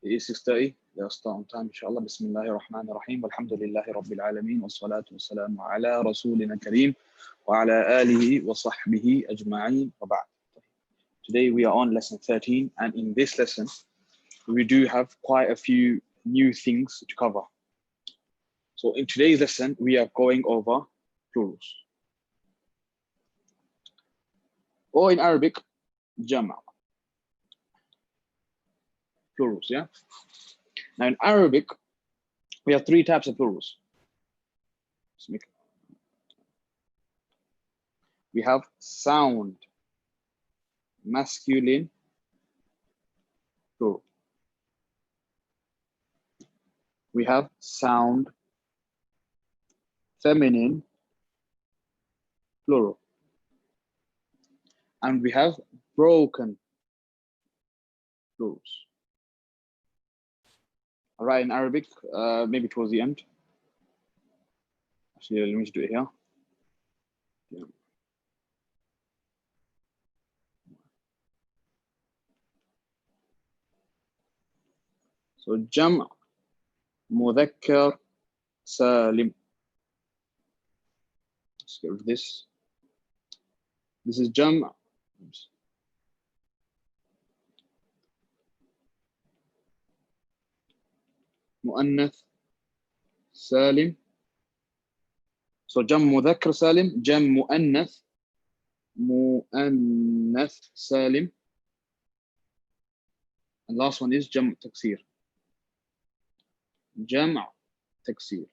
It is 6:30. Let's start on time, inshallah. Bismillahir Rahmanir Rahim. Alhamdulillahi Rabbil Alameen. Wassalatu wassalamu ala Rasulina Kareem wa ala alihi wa sahbihi ajma'een wa ba'd. Today we are on lesson 13, and in this lesson we do have quite a few new things to cover. So in today's lesson we are going over plurals, or in Arabic, jama'. Plurals, yeah? Now in Arabic, we have three types of plurals. We have sound masculine plural. We have sound feminine plural. And we have broken plurals. All right, in Arabic, maybe towards the end. Actually, let me just do it here. Yeah. So, jam' mudhakkar salim. Let's get rid of this. This is jam' muannath salim. So jam' mudhakkar salim, jam' muannath salim. And last one is jam' taksir. Jam' taksir.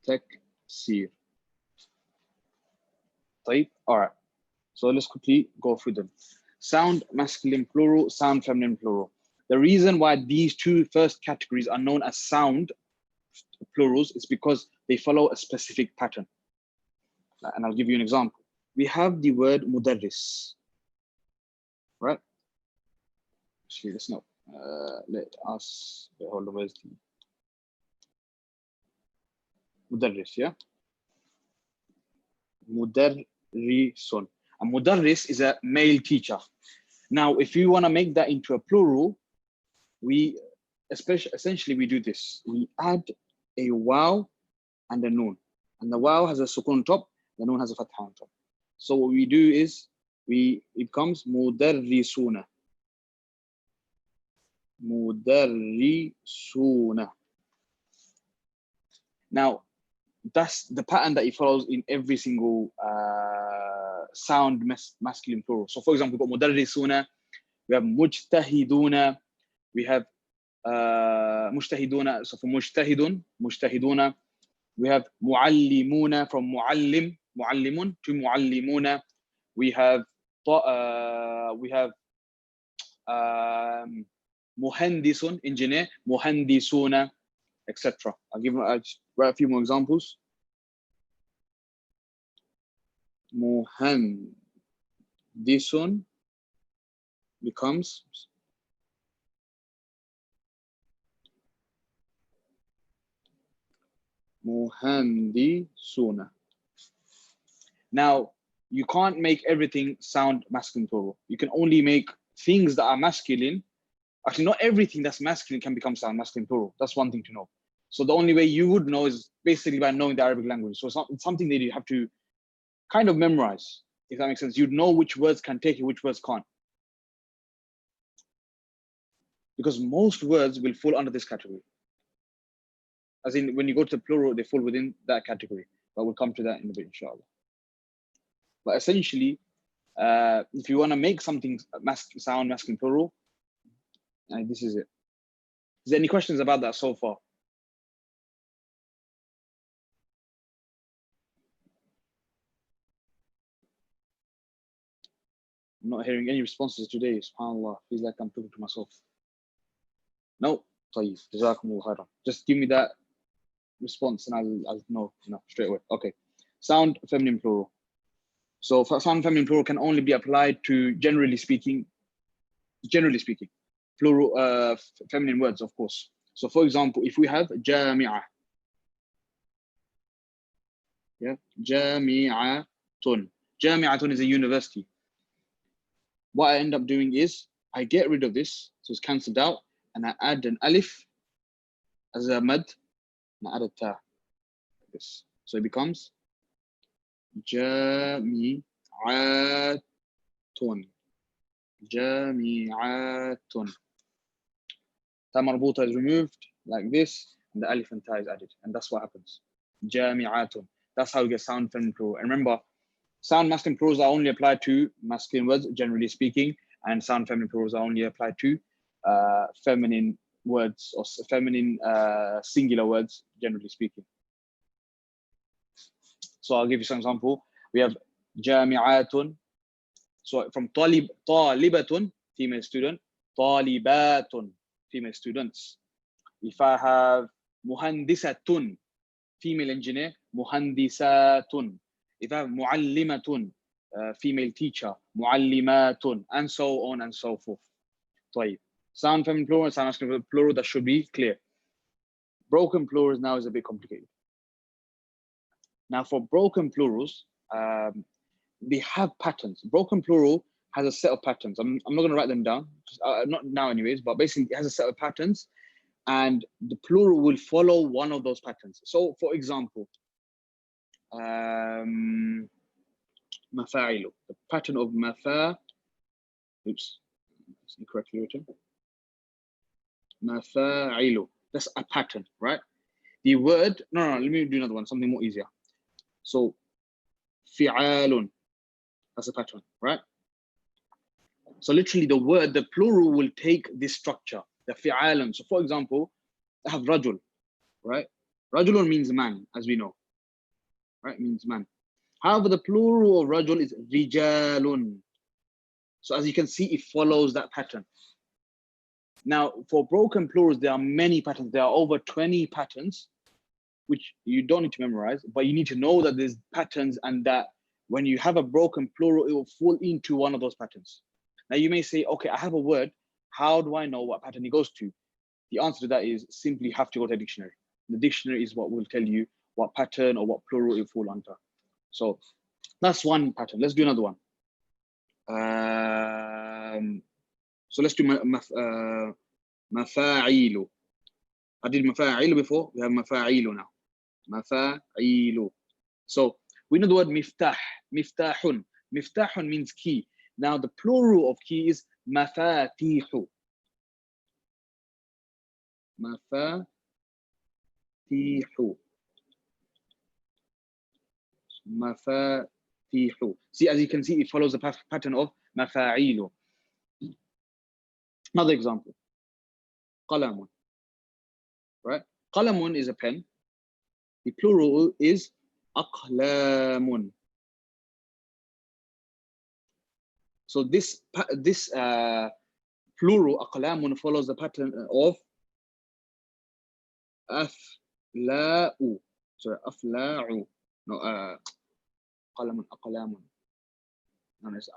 Taksir. All right. So let's quickly go through them. Sound masculine plural, sound feminine plural. The reason why these two first categories are known as sound plurals is because they follow a specific pattern. And I'll give you an example. We have the word mudarris, right? Actually, let's not. Let us hold on. Where's the mudarris? Yeah, mudarrisun. A mudarris is a male teacher. Now, if you want to make that into a plural, we essentially we do this. We add a waw and a noon, and the waw has a sukun on top, the noon has a fatha on top. So what we do is it becomes mudarrisuna. Mudarrisuna. Now, that's the pattern that it follows in every single sound masculine plural. So for example, we've got mudarrisuna, we have mujtahiduna, we have mujtahiduna. So for mujtahiduna, we have muallimuna, from muallimun to muallimuna. We have muhandisun, engineer, muhandisuna, etc. I'll write a few more examples. Muhandisun becomes muhandisuna. Now, you can't make everything sound masculine plural. You can only make things that are masculine. Actually, not everything that's masculine can become sound masculine plural. That's one thing to know. So the only way you would know is basically by knowing the Arabic language. So it's something that you have to kind of memorize, if that makes sense. You'd know which words can take it, which words can't. Because most words will fall under this category. As in, when you go to the plural, they fall within that category. But we'll come to that in a bit, inshallah. But essentially, if you want to make something sound masculine plural, this is it. Is there any questions about that so far? I'm not hearing any responses today. SubhanAllah, feels like I'm talking to myself. No, طيب, جزاكم khairan. Just give me that response and I'll know, straight away. Okay. Sound feminine plural. So sound feminine plural can only be applied to generally speaking, plural feminine words, of course. So for example, if we have jami'ah, yeah, jami'atun. Jami'atun is a university. what I end up doing is I get rid of this, so it's cancelled out, and I add an alif as a mad, and I add a ta, like this. So it becomes jami'atun. Jami'atun. Ta marbuta is removed like this, and the alif and ta is added, and that's what happens. Jami'atun. That's how we get sound feminine plural. And remember, sound masculine plurals are only applied to masculine words, generally speaking, and sound feminine plurals are only applied to feminine words or feminine singular words, generally speaking. So I'll give you some example. We have jami'atun. So from talibatun, female student, talibatun, female students. If I have muhandisatun, female engineer, muhandisatun. If I have muallimatun, female teacher, muallimatun, and so on and so forth. طيب. Sound feminine plural, sound masculine plural, that should be clear. Broken plurals now is a bit complicated. Now for broken plurals, they have patterns. Broken plural has a set of patterns. I'm not going to write them down, not now anyways, but basically it has a set of patterns, and the plural will follow one of those patterns. So for example, mafa'ilu, the pattern of oops, it's incorrectly written. Mafa'ilu, that's a pattern, right? The word, no, let me do another one, something more easier. So fi'alun, that's a pattern, right? So literally the word, the plural will take this structure, the fi'alun. So for example, I have rajul, right? Rajulun means man, as we know, right? It means man. However, the plural of rajul is rijalun. So as you can see, it follows that pattern. Now, for broken plurals, there are many patterns. There are over 20 patterns, which you don't need to memorize, but you need to know that there's patterns, and that when you have a broken plural, it will fall into one of those patterns. Now, you may say, okay, I have a word. How do I know what pattern it goes to? The answer to that is simply have to go to a dictionary. The dictionary is what will tell you what pattern or what plural it will fall under. So that's one pattern. Let's do another one. So let's do mafa'ilu. I did mafa'ilu before. We have mafa'ilu now. Mafa'ilu. So we know the word miftah. Miftahun. Miftahun means key. Now the plural of key is mafatihu. Mafatihu. Mafatihu. See, as you can see, it follows the pattern of mafa'ilu. Another example. Qalamun. Right? Qalamun is a pen. The plural is aqlamun. So this plural aqlamun follows the pattern of afla'u. Sorry, afla'u. No, qalamun, aqlamun. No, it's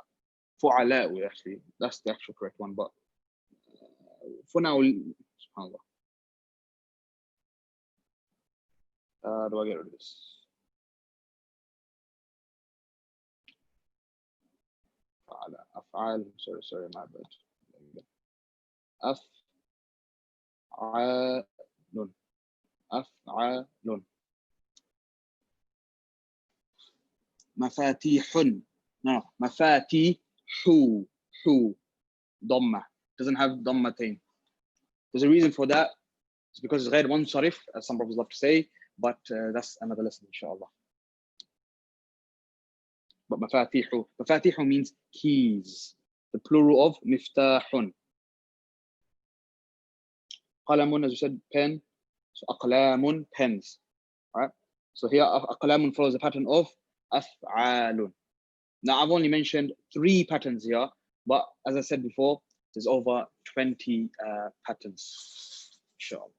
fu'ala'u actually. That's the actual correct one, but for now, subhanAllah. Do I get rid of this? Af'al, sorry, my bad. Af'alun. Af'alun. Mafatihun. No, mafatihu. Dhamma. Doesn't have dhammatain. There's a reason for that. It's because it's ghair munsarif, as some brothers love to say, but that's another lesson, inshallah. But mafatihu. Mafatihu means keys. The plural of miftahun. Qalamun, as we said, pen. So aqlamun, pens. Right? So here, aqlamun follows the pattern of af'alun. Now, I've only mentioned 3 patterns here, but as I said before, there's over 20 patterns, inshallah.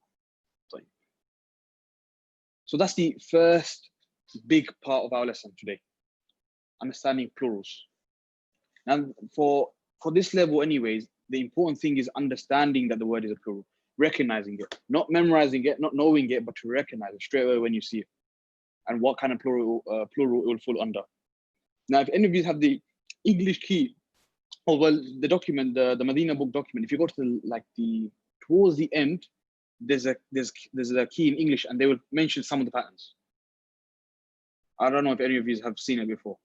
So that's the first big part of our lesson today, understanding plurals. Now, for this level anyways, the important thing is understanding that the word is a plural, recognizing it, not memorizing it, not knowing it, but to recognize it straight away when you see it, and what kind of plural it will fall under. Now, if any of you have the English key Oh, well, the document, the Madinah book document, if you go to towards the end, there's a key in English and they will mention some of the patterns. I don't know if any of you have seen it before.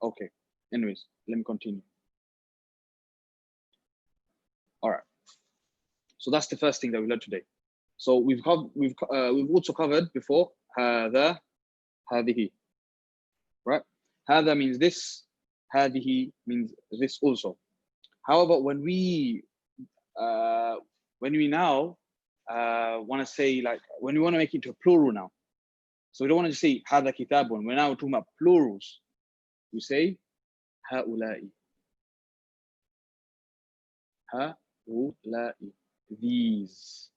Okay, anyways, let me continue. All right, so that's the first thing that we learned today. So we've also covered before هذا هذه, right? هذا means this, هذه means this also. However, when we now want to say, like, when we want to make it into a plural now, so we don't want to just say هذا كتاب. We're now talking about plurals. We say هؤلاء, هؤلاء, these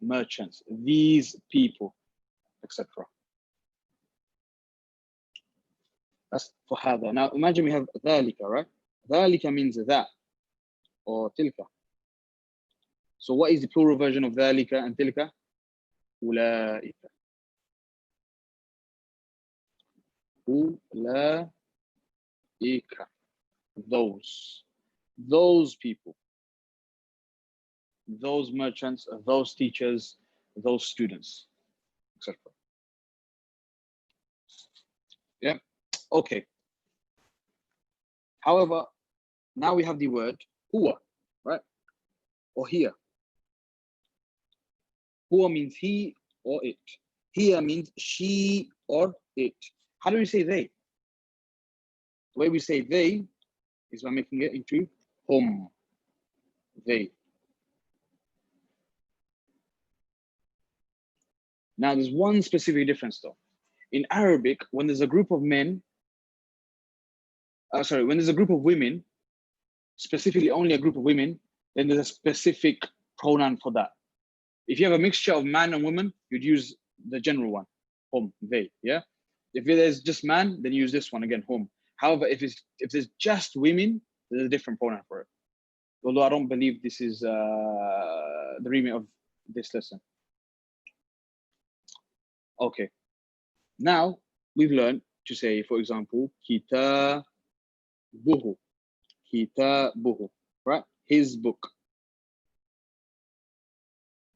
merchants, these people, etc. That's for هذا. Now imagine we have ذلك, right? ذلك means that or تلك. So what is the plural version of ذلك and تلك? أولئك. أولئك. Those people, those merchants, those teachers, those students, etc. Yeah, okay. However, now we have the word huwa, right? Or here. Huwa means he or it. Here means she or it. How do we say they? The way we say they is by making it into hum, they. Now there's one specific difference though. In Arabic, when there's a group of men, when there's a group of women, specifically only a group of women, then there's a specific pronoun for that. If you have a mixture of man and woman, you'd use the general one, hum, they, yeah? If there's just man, then use this one again, hum. However, if there's just women, there's a different pronoun for it. Although I don't believe this is the remit of this lesson. Okay. Now we've learned to say, for example, kitabuhu, kitabuhu, right? His book.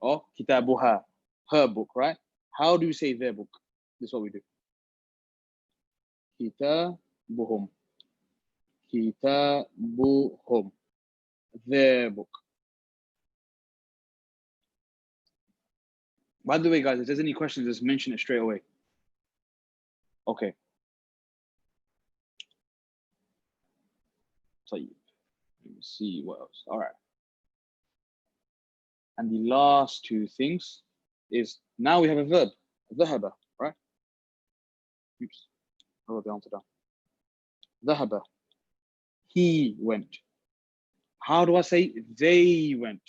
Or kitabuha, her book, right? How do you say their book? This is what we do. Kitabuhum, kitabuhum, their book. By the way, guys, if there's any questions, just mention it straight away. Okay. So let me see what else. All right. And the last two things is now we have a verb, ذهب, right? Oops. I wrote the answer down. ذهب. He went. How do I say they went?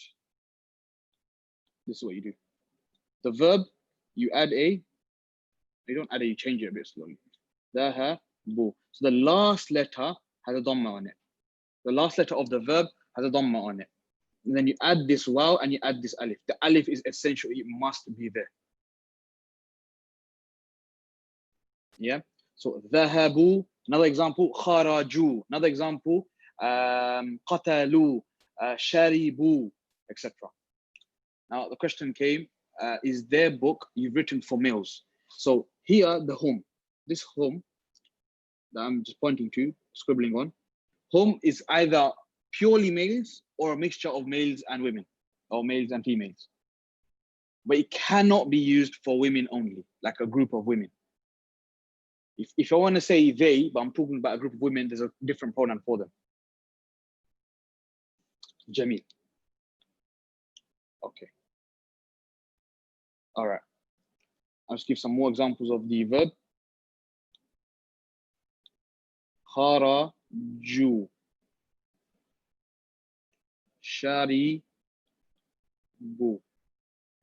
This is what you do. The verb, you add a, you don't add a, you change it a bit slowly. ذهبوا. So the last letter has a dhamma on it. The last letter of the verb has a dhamma on it. And then you add this waw and you add this alif. The alif is essential, it must be there. Yeah. So ذهبوا, another example, خرجوا, another example, قتلوا, شربوا, etc. Now the question came, is their book you've written for males? So here the hum, this hum that I'm just pointing to, scribbling on, hum is either purely males or a mixture of males and women, or males and females. But it cannot be used for women only, like a group of women. If I want to say they, but I'm talking about a group of women, there's a different pronoun for them. Jamil. Okay. All right. I'll just give some more examples of the verb. Kharaju. Sharibu.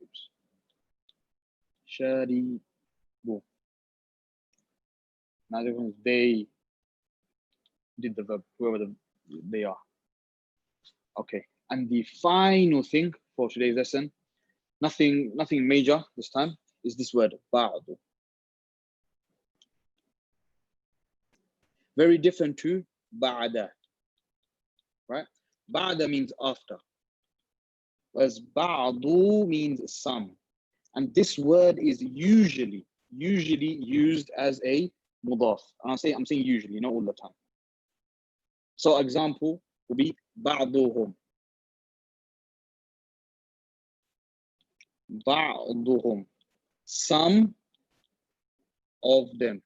Oops. Sharibu. Now they did the verb, whoever they are. Okay. And the final thing for today's lesson, nothing major this time, is this word, ba'du. Very different to ba'da, right? Ba'da means after, whereas ba'du means some. And this word is usually used as a mudaf. And I'm saying usually, not all the time. So example will be ba'duhum. Ba'duhum. Some of them.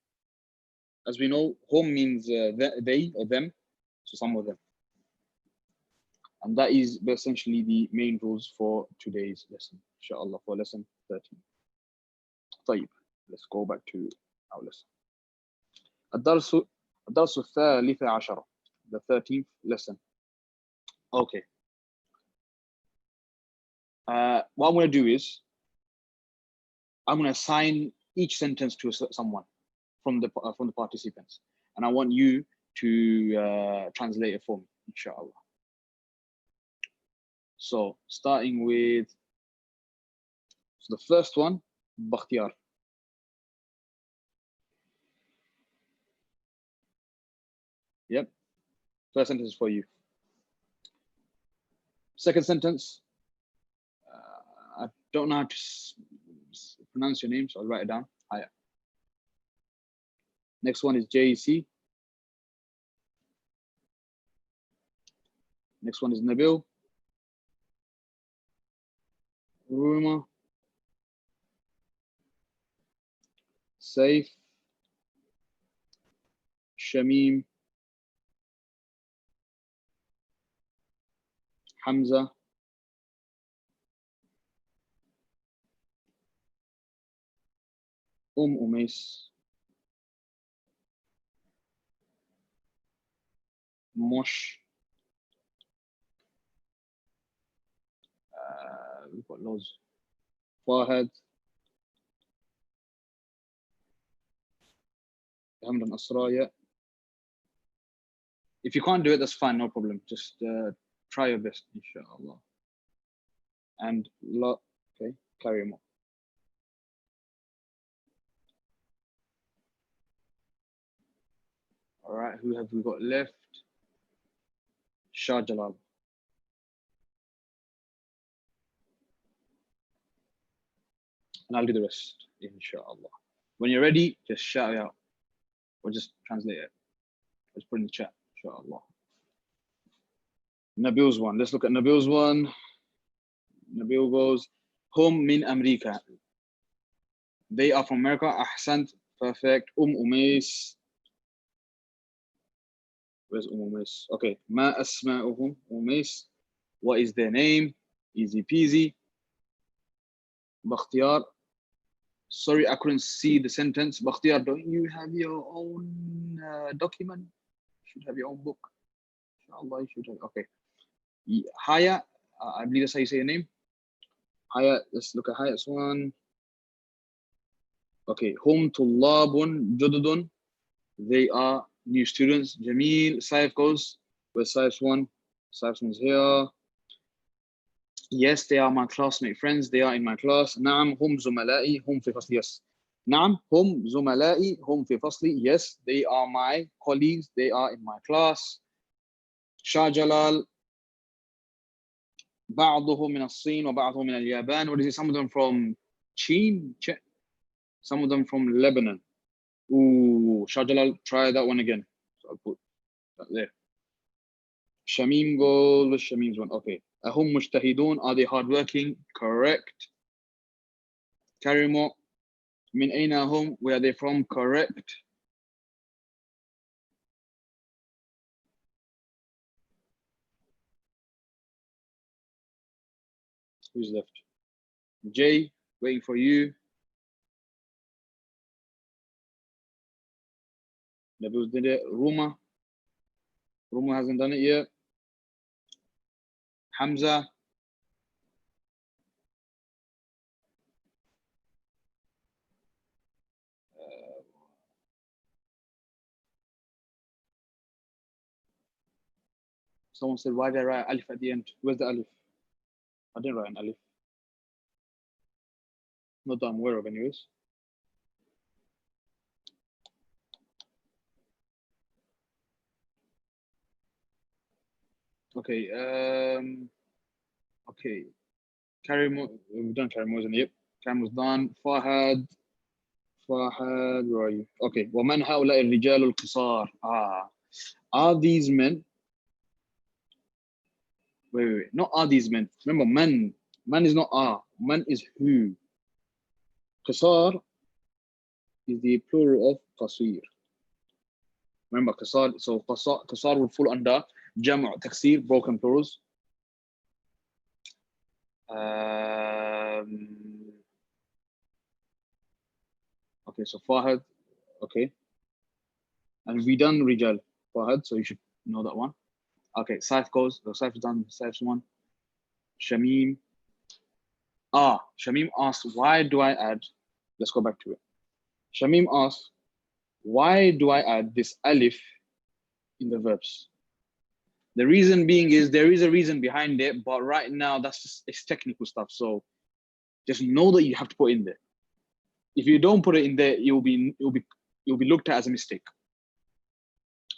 As we know, hum means they or them, so some of them. And that is essentially the main rules for today's lesson, inshallah, for lesson 13. طيب, let's go back to our lesson. الدرس الثالث عشر, the 13th lesson. Okay. What I'm going to do is I'm going to assign each sentence to someone from the participants, and I want you to translate it for me, inshallah. So starting with the first one, Bakhtiyar. Yep. First sentence is for you. Second sentence, I don't know how to pronounce your name, so I'll write it down. Haya. Next one is JC. Next one is Nabil. Ruma. Saif. Shamim. Hamza. Umais. Mosh. We've got loads. Fahad. I haven't done Asra yet. If you can't do it, that's fine, no problem. Just try your best, inshallah. And okay, carry on. All right, who have we got left? Shah Jalal. And I'll do the rest, inshallah. When you're ready, just shout it out or just translate it. Just put in the chat, inshallah. Nabil's one. Let's look at Nabil's one. Nabil goes, Hum min America. They are from America. Ahsant. Perfect. Umais. Where's Umais? Okay. Ma asma'uhum. Umais. What is their name? Easy peasy. Bakhtiyar. Sorry, I couldn't see the sentence. Bakhtiyar, don't you have your own document? You should have your own book. Inshallah, you should have. Okay. Haya, I believe that's how you say your name. Haya, let's look at Haya's one. Okay. Hum tullabun jududun. They are new students. Jamil. Saif goes. Where's Saif's one? Saif's one's here. Yes, they are my classmate friends. They are in my class. نعم هم زملائي هم في فصلي. Yes. نعم هم زملائي هم في فصلي. Yes, they are my colleagues. They are in my class. Shah Jalal. بعضهم من الصين وبعضهم من اليابان. What is it? Some of them from Chin. Some of them from Lebanon. Ooh, Shah Jalal, try that one again. So I'll put that there. Shamim goes with Shamim's one. Okay. Ahum mujtahidun, are they hardworking? Correct. Karimo, min aina hum, where are they from? Correct. Who's left? Jay, waiting for you. Nabil did it. Ruma hasn't done it yet. Hamza. Someone said, why did I write alif at the end? Where's the alif? I didn't write an alif. Not that I'm aware of anyways. Okay. Okay. We've done Karim. Yep. Karim was done. Fahad. Fahad, where are you? Okay. ومن هؤلاء الرجال القصار? Are these men? Wait. Not are these men. Remember, man. Man is not are. Man is who. قصار is the plural of قصير. Remember, قصار. So قصار would fall under جمع تكسير, broken plurals. Okay, so Fahad. Okay. And we done Rijal Fahad, so you should know that one. Okay, Saif goes. So Saif is done. Saif's one. Shamim. Shamim asks, why do I add? Let's go back to it. Shamim asks, why do I add this alif in the verbs? The reason being is there is a reason behind it, but right now that's just it's technical stuff. So just know that you have to put in there. If you don't put it in there, you'll be looked at as a mistake.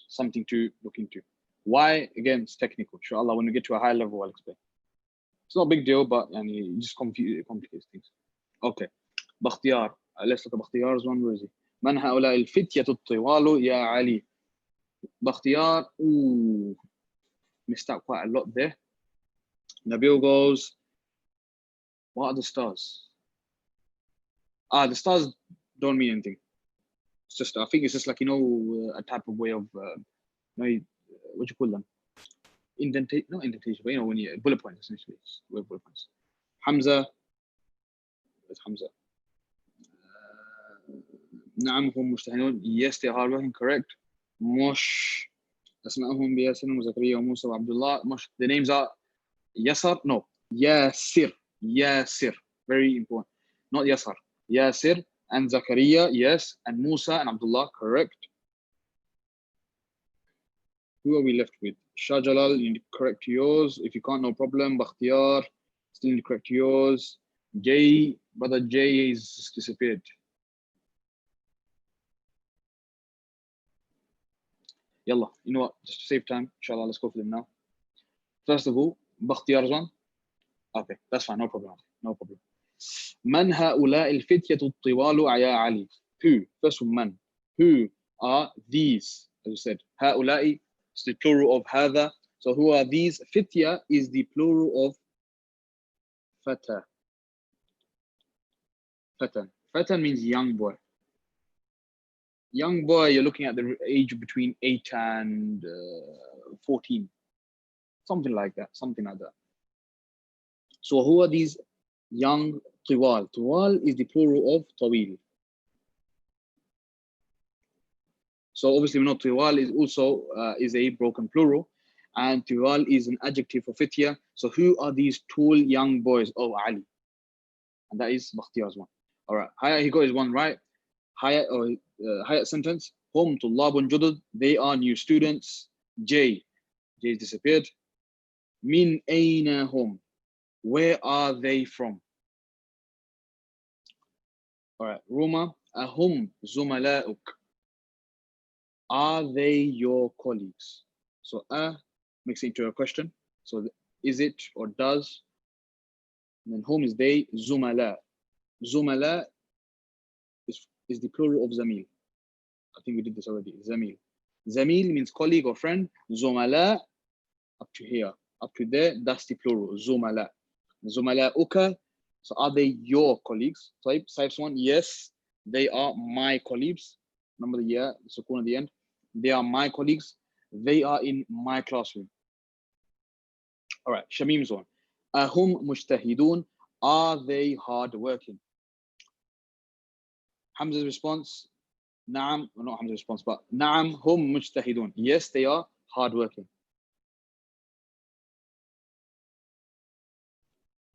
Something to look into. Why? Again, it's technical. Inshallah, when we get to a high level, I'll explain. It's not a big deal, but it just complicates things. Okay. باختيار. Let's look at باختيار's one. Where is he? من هؤلاء الفتية الطوال يا علي? باختيار. Ooh. Missed out quite a lot there. Nabil goes, what are the stars? The stars don't mean anything. It's just, I think it's just like, a type of way of, what do you call them? Indentation, not indentation, but when you bullet points, essentially. Bullet points. Hamza. Where's Hamza? نعم هم مجتهدون. Yes, they are hardworking, correct. مش أسمائهم بياسر وزكريا وموسى وعبد الله. مش, the names are Yasar, no, Yasir. Yasir, very important. Not Yasar. Yasir and Zakaria, yes, and Musa and Abdullah, correct. Who are we left with? Shah Jalal, you need to correct yours. If you can't, no problem. Bakhtiyar, still need to correct yours. Jay, brother Jay is disappeared. Yalla, you know what? Just to save time, inshallah, let's go for them now. First of all, Bakhtiyar's one. Okay, that's fine, no problem. No problem. من هؤلاء الفتية الطوال يا علي? Who? First one, man. Who are these? As you said, هؤلاء is the plural of هذا. So who are these? Fitya is the plural of fata. Fatan. Fatan means young boy. Young boy, you're looking at the age between 8 and 14. Something like that. So who are these young طوال? طوال is the plural of طويل. So obviously we know طوال is also is a broken plural, and طوال is an adjective for fitya. So who are these tall young boys? Oh, Ali. And that is Bakhtiyar's one. All right. Hayat, he got his one right. Hayat sentence. هم طلاب جدد. They are new students. J is disappeared. من أين هم? Where are they from? All right. Ruma. أهم زملاؤك? Are they your colleagues? So makes it into a question. So is it or does? And then whom is they? Zumala. Zumala is the plural of zamil. I think we did this already. Zamil. Zamil means colleague or friend. Zumala, up to here. Up to there, that's the plural. Zumala. Zumala uka. So are they your colleagues? Type Saif's one. Yes, they are my colleagues. Remember the sukun at the end. They are my colleagues. They are in my classroom. All right, Shamim's one. Ahum mujtahidun. Are they hardworking? Hamza's response. Naam, well, not Hamza's response, but Naam hum mujtahidun. Yes, they are hardworking.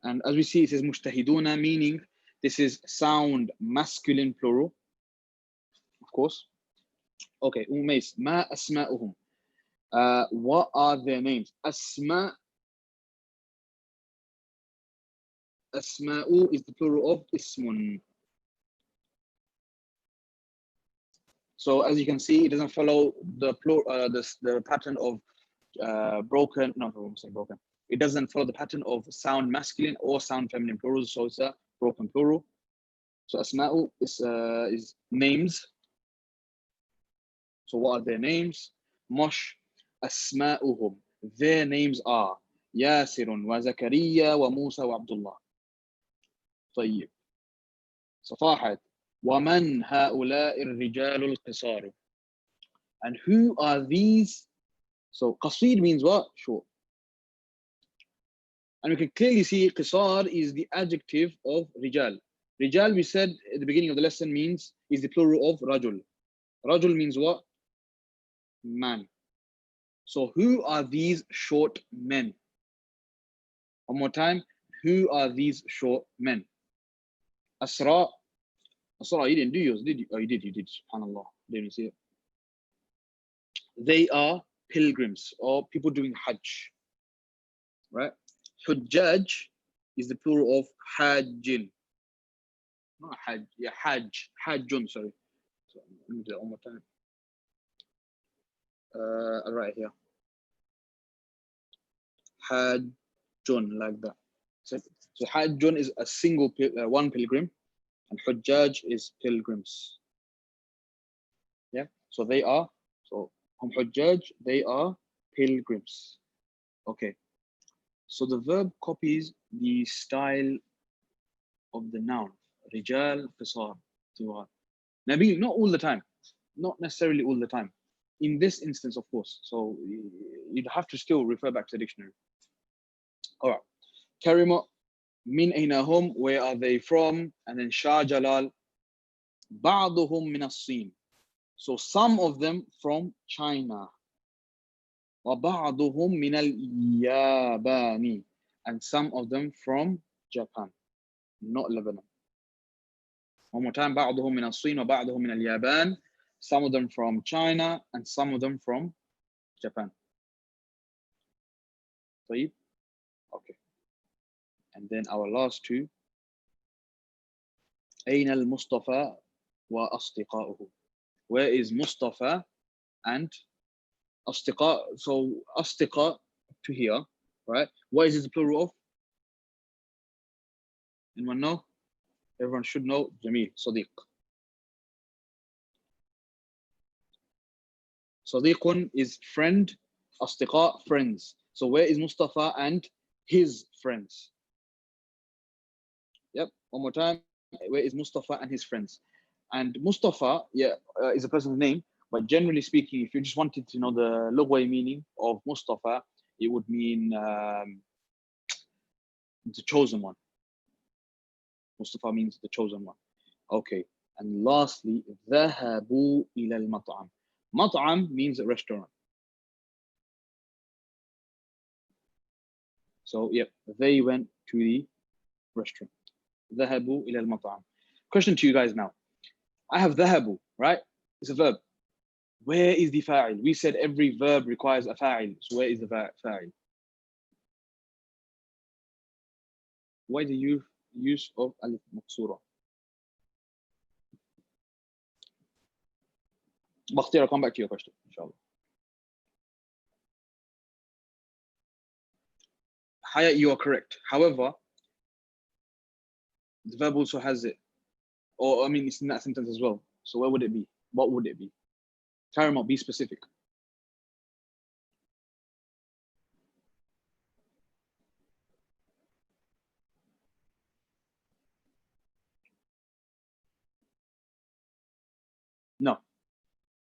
And as we see, it says mujtahiduna, meaning this is sound masculine plural, of course. Okay, Umays, ma asma'uhum. What are their names? Asma'u is the plural of ismun. So as you can see, it doesn't follow the plural, the pattern of broken, not I'm saying broken. It doesn't follow the pattern of sound masculine or sound feminine plurals, so it's a broken plural. So asma'u is names. So what are their names? Mosh asma'uhum. Their names are Yasir wa Zakaria wa Musa wa Abdullah. طيب. صفاحة ومن هؤلاء الرجال القصار. And who are these? So qasir means what? Short. And we can clearly see qisar is the adjective of rijal. Rijal, we said at the beginning of the lesson, is the plural of rajul. Rajul means what? Man. So who are these short men? One more time. Who are these short men? Asra. Asra, you didn't do yours, did you? Oh, you did. SubhanAllah. Didn't see it. They are pilgrims or people doing Hajj. Right? Hujjaj is the plural of Hajjin. Not Hajj. Yeah, Hajj. Hajjun, sorry. So, let me do that one more time. Right here. Hajjun, like that. So Hajjun is a single, one pilgrim, and Hujjaj is pilgrims. Yeah, so they are, so hum Hujjaj, they are pilgrims. Okay, so the verb copies the style of the noun. Rijal, Qisar, Tiwar. Nabi, not all the time, not necessarily all the time. In this instance, of course, so you'd have to still refer back to the dictionary. All right, Karima, min aina hum, where are they from? And then Shah Jalal, ba'duhum min as-Sin. So some of them from China. وَبَعْضُهُمْ مِنَ الْيَابَانِ. And some of them from Japan, not Lebanon. One more time, بَعْضُهُمْ مِنَ الصِّينِ وَبَعْضُهُمْ مِنَ الْيَابَانِ. Some of them from China and some of them from Japan. طيب? Okay. And then our last two. أين المصطفى وأصدقاؤه. Where is Mustafa and Asdiqa? So Asdiqa to here, right? What is it the plural of? Anyone know? Everyone should know. Jamil, Sadiq. Sadiqun is friend. Asdiqa, friends. So where is Mustafa and his friends? Yep, one more time. Where is Mustafa and his friends? And Mustafa, yeah, is a person's name. But generally speaking, if you just wanted to know the lugwawi meaning of Mustafa, it would mean the chosen one. Mustafa means the chosen one. Okay. And lastly, ذهبوا إلى المطعم. Mat'am means a restaurant. So, yeah, they went to the restaurant. ذهبوا إلى المطعم. Question to you guys now. I have ذهبوا, right? It's a verb. Where is the fa'il? We said every verb requires a fa'il. So where is the fa'il? Why the use of alif maqsura? Bakhtir, I'll come back to your question, inshallah. Haya, you are correct. However, the verb also has it. Or, I mean, it's in that sentence as well. So where would it be? What would it be? Karima, be specific. No.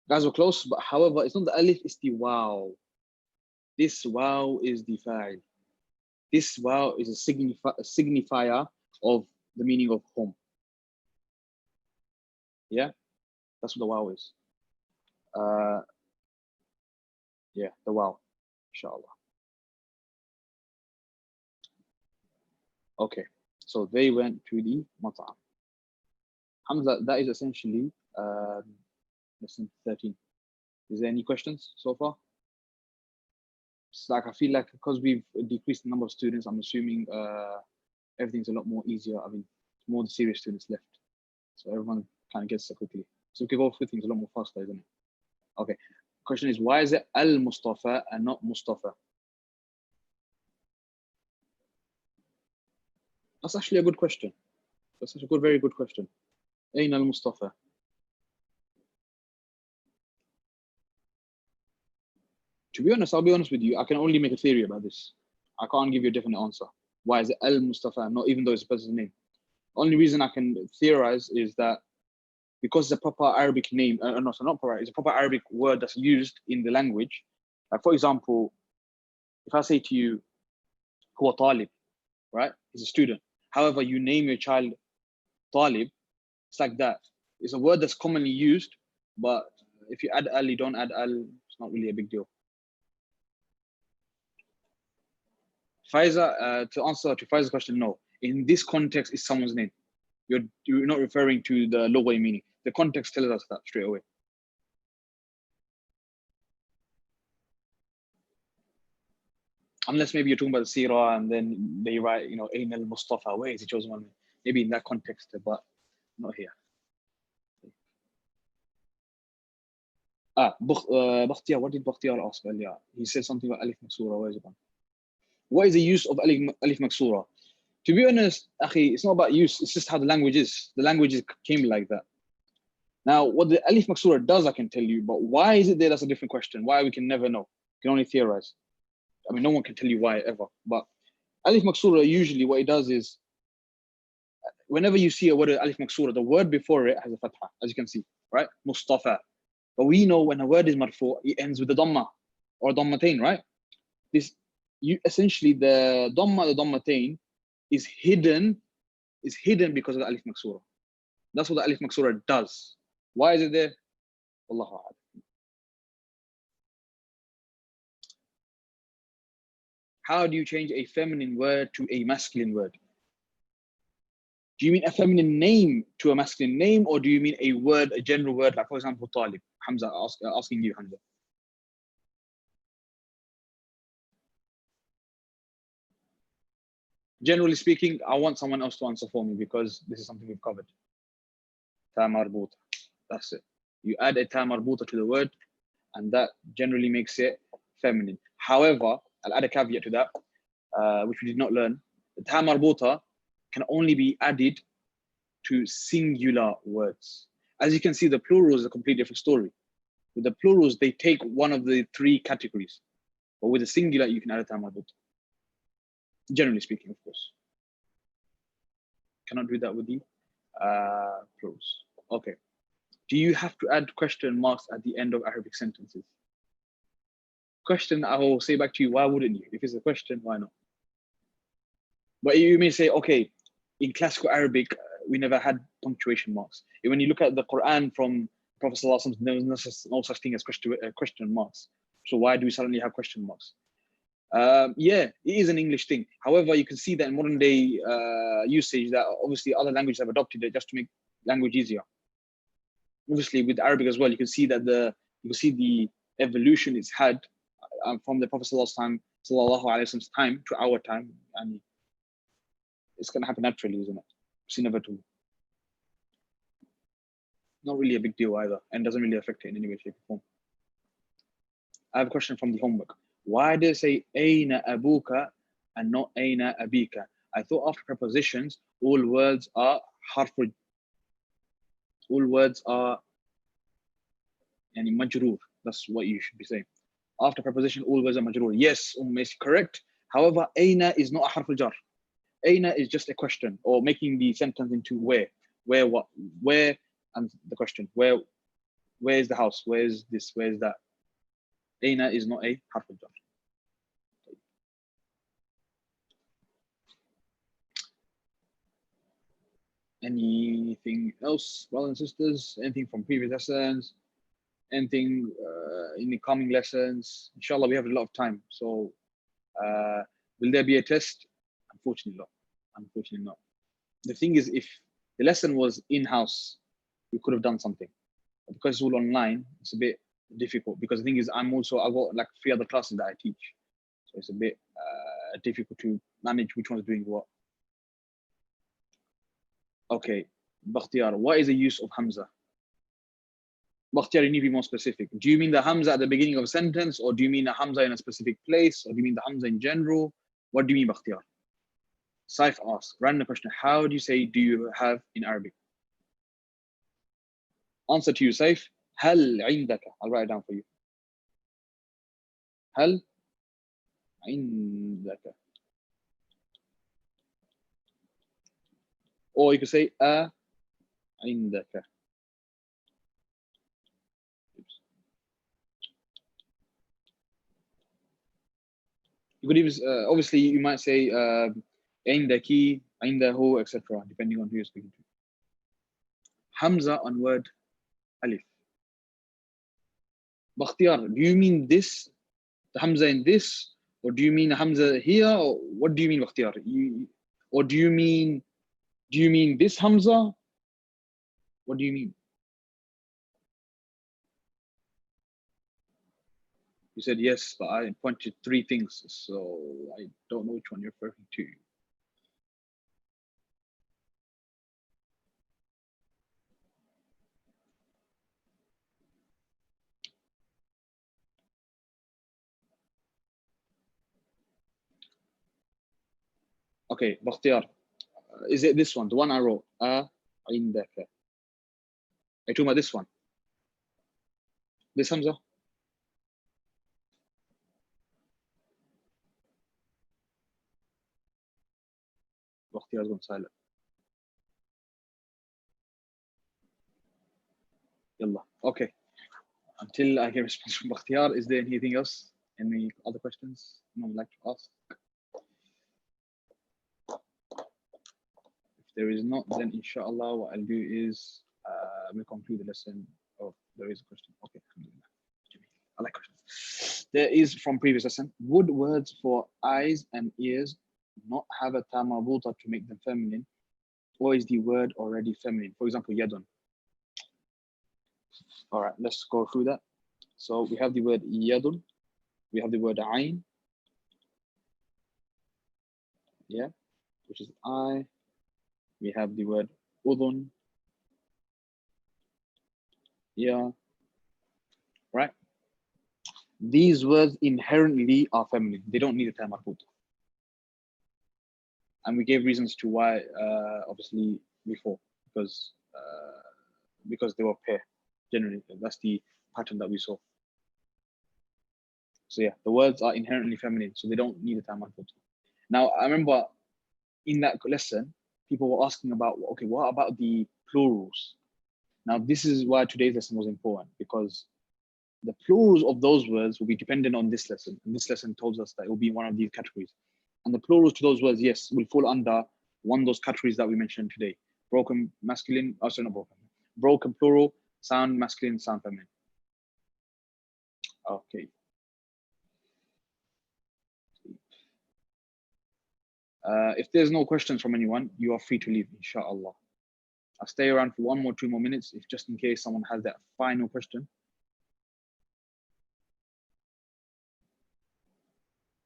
Guys were close, but however, it's not the alif, it's the wow. This wow is the fa'il. This wow is a signifier of the meaning of home. Yeah, that's what the wow is. Yeah, the wow, inshallah. Okay, so they went to the mat'am. Hamza, that is essentially lesson 13. Is there any questions so far? It's like I feel like because we've decreased the number of students, I'm assuming everything's a lot more easier. I mean, more the serious students left, so everyone kind of gets it quickly. So we can go through things a lot more faster, isn't it? Okay, Question is, why is it Al-Mustafa and not Mustafa? That's actually a good question. That's such a good, very good question. Ayn al-Mustafa. To be honest, I'll be honest with you, I can only make a theory about this. I can't give you a definite answer. Why is it Al-Mustafa, not even though it's a person's name? Only reason I can theorize is that because it's a proper Arabic name, no, so not proper, it's a proper Arabic word that's used in the language. Like for example, if I say to you, huwa talib, right? He's a student. However, you name your child talib, it's like that. It's a word that's commonly used, but if you add al, you don't add al, it's not really a big deal. Faiza, to answer to Faiza's question, no. In this context, it's someone's name. You're not referring to the lughawi meaning. The context tells us that straight away. Unless maybe you're talking about the Sirah and then they write, you know, Ayn al-Mustafa, where is the chosen one? Maybe in that context, but not here. Bakhtiyar, what did Bakhtiyar ask earlier? He said something about Alif Maksura. Where is it gone? What is the use of Alif Maksura? To be honest, Akhi, it's not about use, it's just how the language is. The language came like that. Now, what the Alif Maksura does, I can tell you, but why is it there? That's a different question. Why we can never know. We can only theorize. I mean, no one can tell you why ever. But Alif Maksura, usually what it does is, whenever you see a word Alif Maksura, the word before it has a fatha, as you can see, right? Mustafa. But we know when a word is marfu, it ends with the dhamma or dhammatain, right? Essentially the dhamma, the dhammatain is hidden because of the Alif Maksura. That's what the Alif Maksura does. Why is it there? Wallahu a'lam. How do you change a feminine word to a masculine word? Do you mean a feminine name to a masculine name, or do you mean a word, a general word, like for example, Talib? Hamza, asking you, Hamza. Generally speaking, I want someone else to answer for me because this is something we've covered. Ta marbuta. That's it. You add a ta marbuta to the word, and that generally makes it feminine. However, I'll add a caveat to that, which we did not learn. The ta marbuta can only be added to singular words. As you can see, the plural is a completely different story. With the plurals, they take one of the three categories. But with the singular, you can add a ta marbuta. Generally speaking, of course. Cannot do that with the plurals. Okay. Do you have to add question marks at the end of Arabic sentences? Question, I will say back to you, why wouldn't you? If it's a question, why not? But you may say, okay, in classical Arabic, we never had punctuation marks. And when you look at the Quran from Prophet ﷺ, there was no such thing as question marks. So why do we suddenly have question marks? Yeah, it is an English thing. However, you can see that in modern day usage that obviously other languages have adopted it just to make language easier. Obviously with Arabic as well, you can see that the evolution it's had from the Prophet sallallahu alaihi wasallam's time to our time, and it's going to happen naturally, isn't it? It's inevitable. Not really a big deal either, and doesn't really affect it in any way, shape, or form. I have a question from the homework. Why do they say Aina abuka and not Aina abika? I thought after prepositions, all words are harful. All words are majroor. That's what you should be saying. After preposition, all words are majroor. Yes, is correct. However, Aina is not a harful jar. Aina is just a question, or making the sentence into where, what, where, and the question, where is the house, where is this, where is that. Aina is not a harful jar. Anything else, brothers and sisters? Anything from previous lessons? Anything in the coming lessons? Inshallah, we have a lot of time. So will there be a test? Unfortunately not. Unfortunately not. The thing is, if the lesson was in-house, we could have done something. But because it's all online, it's a bit difficult. Because the thing is, I've got like 3 other classes that I teach. So it's a bit difficult to manage which one's doing what. Okay, Bakhtiyar, what is the use of Hamza? Bakhtiyar, you need to be more specific. Do you mean the Hamza at the beginning of a sentence, or do you mean the Hamza in a specific place, or do you mean the Hamza in general? What do you mean, Bakhtiyar? Saif asks, random question. How do you say do you have in Arabic? Answer to you, Saif. هل عندك. I'll write it down for you. هل عندك. Or you could say عندك. You could even, obviously, you might say عندك, عنده, etc., depending on who you're speaking to. Hamza on word alif. Bakhtiyar, do you mean this, the Hamza in this, or do you mean Hamza here, or what do you mean, Bakhtiyar? Or do you mean this Hamza? What do you mean? You said yes, but I pointed three things, so I don't know which one you're referring to. Okay, Bakhtiyar, is it this one, the one I wrote? عندك. Are you talking about this one? This Hamza? Bakhtiyar's gone silent. Yalla. Okay. Until I get a response from Bakhtiyar, is there anything else? Any other questions anyone would like to ask? If there is not, then inshallah, what I'll do is we'll conclude the lesson. Oh, there is a question. Okay. I like questions. There is from previous lesson. Would words for eyes and ears not have a ta marbuta to make them feminine, or is the word already feminine? For example, yadun. All right, let's go through that. So we have the word yadun, we have the word ayn, yeah, which is eye. We have the word udun, yeah, right? These words inherently are feminine. They don't need a ta marbuta. And we gave reasons to why, obviously, before, because they were pair, generally. That's the pattern that we saw. So yeah, the words are inherently feminine, so they don't need a ta marbuta. Now, I remember in that lesson, people were asking about, okay, what about the plurals? Now, this is why today's lesson was important, because the plurals of those words will be dependent on this lesson. And this lesson tells us that it will be one of these categories. And the plurals to those words, yes, will fall under one of those categories that we mentioned today. Broken masculine, oh, sorry, not broken. Broken plural, sound masculine, sound feminine. Okay. If there's no questions from anyone, you are free to leave, inshallah. I'll stay around for 1 or 2 more minutes, if just in case someone has that final question.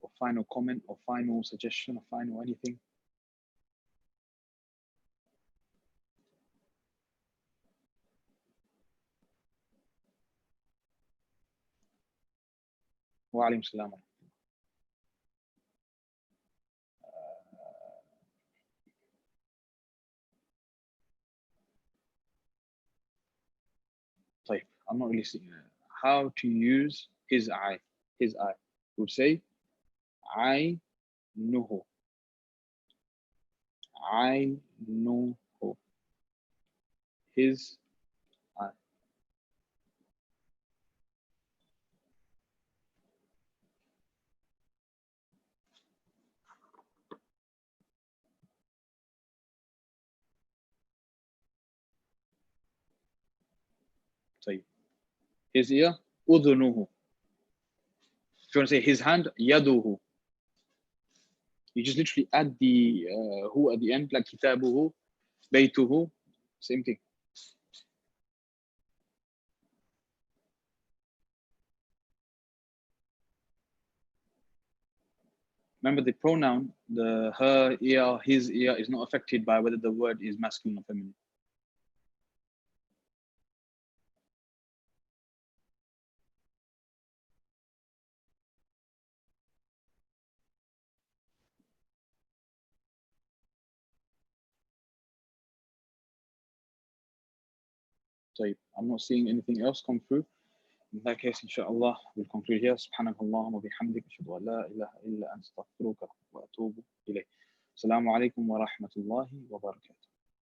Or final comment, or final suggestion, or final anything. Wa alaykum salam. I'm not really seeing how to use his eye. His eye. We would say I know. I know. His eye. طيب. His ear, أذنه. If you want to say his hand, يده. You just literally add the who at the end, like كتابه, بيته, same thing. Remember the pronoun, the her ear, his ear is not affected by whether the word is masculine or feminine. طيب, I'm not seeing anything else come through. In that case, inshallah, we'll conclude here. سبحانك اللهم وبحمدك أشهد أن لا إله إلا أنت أستغفرك وأتوب إليك. السلام عليكم ورحمة الله وبركاته.